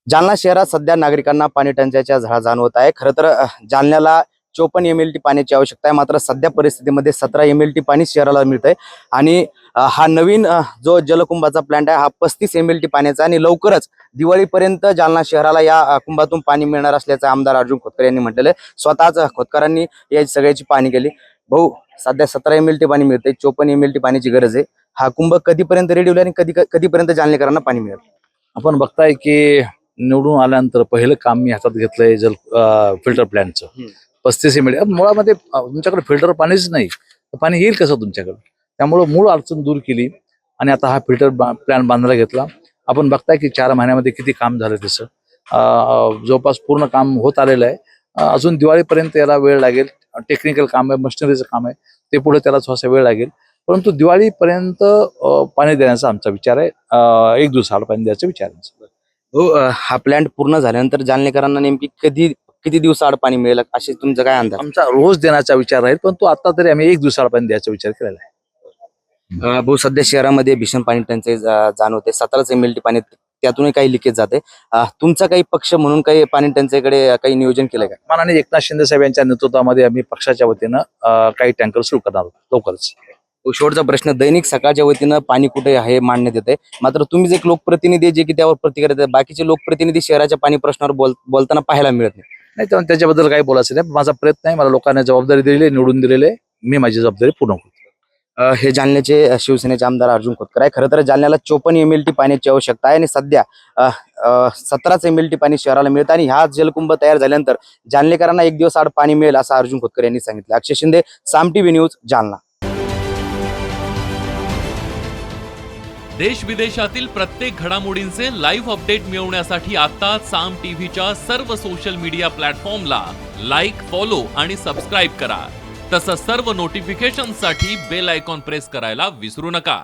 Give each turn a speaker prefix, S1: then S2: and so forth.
S1: जालना शहरात सध्या नागरिकांना पाणी टंचाईच्या झळा जाणवत आहे। खरं तर जालन्याला 54 MLT पाण्याची आवश्यकता आहे, मात्र सध्या परिस्थितीमध्ये 17 MLT पाणी शहराला मिळतंय आणि हा नवीन जो जलकुंभाचा प्लांट आहे हा 35 MLT पाण्याचा आणि लवकरच दिवाळीपर्यंत जालना शहराला या कुंभातून पाणी मिळणार असल्याचं आमदार अर्जुन खोतकर यांनी म्हटलेलं आहे। स्वतःच खोतकरांनी या सगळ्याची पाहणी केली। भाऊ, सध्या 17 MLT पाणी मिळतंय, 54 MLT पाण्याची गरज आहे। हा कुंभ कधीपर्यंत रेडी होईल आणि कधीपर्यंत जालनेकरांना पाणी मिळेल?
S2: आपण बघताय की निवडून आल्यानंतर पहिलं काम मी हातात घेतलंय फिल्टर प्लॅनचं 35 MLT। मुळामध्ये तुमच्याकडे फिल्टर पाणीच नाही तर पाणी येईल कसं तुमच्याकडे? त्यामुळं मूळ अडचण दूर केली आणि आता हा फिल्टर प्लॅन बांधायला घेतला। आपण बघताय की 4 महिन्यामध्ये किती काम झालं तसं जवळपास पूर्ण काम होत आलेलं आहे। अजून दिवाळीपर्यंत याला वेळ लागेल। टेक्निकल काम आहे, मशिनरीचं काम आहे, ते पुढे त्याला थोडासा वेळ लागेल, परंतु दिवाळीपर्यंत पाणी देण्याचा आमचा विचार आहे। 1 दिवसाआड पाणी द्यायचा विचार आहे।
S1: हो, हा प्लांट पूर्ण झाल्यानंतर जालनेकरांना नेमकी किती दिवसाआड पाणी मिळेल असे तुमचा काय अंदाज?
S2: आमचा रोज देण्याचा विचार आहे, परंतु आता तरी आम्ही 1 दिवसाआड पाणी द्यायचा विचार केलेला आहे।
S1: भाऊ, सध्या शहरामध्ये भीषण पाणी टंचाई जाणवते। 17 MLT पाणी त्यातूनही काही लिकेज जाते। तुमचा काही पक्ष म्हणून काही पाणी टंचाईकडे काही नियोजन केलंय का?
S2: माननीय एकनाथ शिंदे साहेब यांच्या नेतृत्वामध्ये आम्ही पक्षाच्या वतीनं काही टँकर सुरू करणार आहोत लवकरच।
S1: शेवटचा प्रश्न, दैनिक सकाळच्या वतीनं पाणी कुठे आहे मांडण्यात येते, मात्र तुम्ही एक लोकप्रतिनिधी जे की त्यावर प्रतिक्रिया देतात, बाकीचे लोकप्रतिनिधी शहराच्या पाणी प्रश्नावर बोलताना पाहायला मिळत नाही।
S2: तेव्हा त्याच्याबद्दल काही बोलायचं नाही। माझा प्रयत्न आहे, मला लोकांना जबाबदारी दिलेली आहे, निवडून दिलेली आहे, मी माझी जबाबदारी पूर्ण करतो।
S1: हे जालन्याचे शिवसेनेचे आमदार अर्जुन खोतकर आहे। खरं तर जालन्याला 54 MLT पाण्याची आवश्यकता आहे आणि सध्या 17 MLT पाणी शहराला मिळतं आणि हा जलकुंभ तयार झाल्यानंतर जालनेकरांना 1 दिवस आड पाणी मिळेल असं अर्जुन खोतकर यांनी सांगितलं। अक्षय शिंदे, साम TV न्यूज, जालना।
S3: देश विदेशातील प्रत्येक घडामोडींचे लाईव्ह अपडेट मिळवण्यासाठी आता साम टीव्हीच्या सर्व सोशल मीडिया प्लॅटफॉर्मला लाईक, फॉलो आणि सबस्क्राईब करा। तसंच सर्व नोटिफिकेशनसाठी बेल आयकॉन प्रेस करायला विसरू नका।